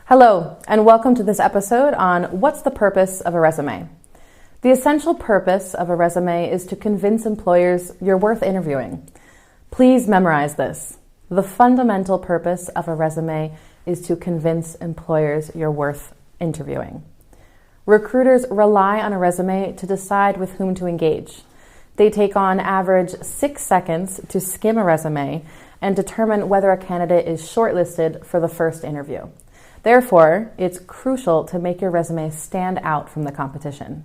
Hello, and welcome to this episode on What's the Purpose of a Resume? The essential purpose of a resume is to convince employers you're worth interviewing. Please memorize this. The fundamental purpose of a resume is to convince employers you're worth interviewing. Recruiters rely on a resume to decide with whom to engage. They take on average 6 seconds to skim a resume and determine whether a candidate is shortlisted for the first interview. Therefore, it's crucial to make your resume stand out from the competition.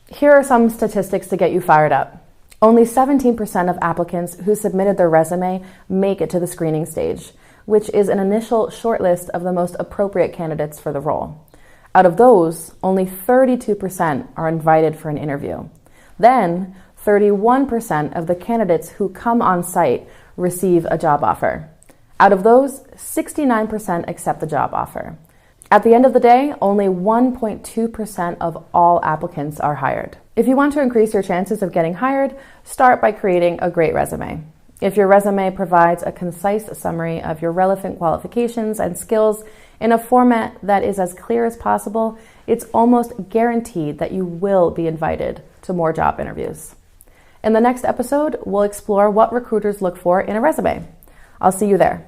Here are some statistics to get you fired up. Only 17% of applicants who submitted their resume make it to the screening stage, which is an initial shortlist of the most appropriate candidates for the role. Out of those, only 32% are invited for an interview. Then, 31% of the candidates who come on site receive a job offer. Out of those, 69% accept the job offer. At the end of the day, only 1.2% of all applicants are hired. If you want to increase your chances of getting hired, start by creating a great resume. If your resume provides a concise summary of your relevant qualifications and skills in a format that is as clear as possible, it's almost guaranteed that you will be invited to more job interviews. In the next episode, we'll explore what recruiters look for in a resume. I'll see you there.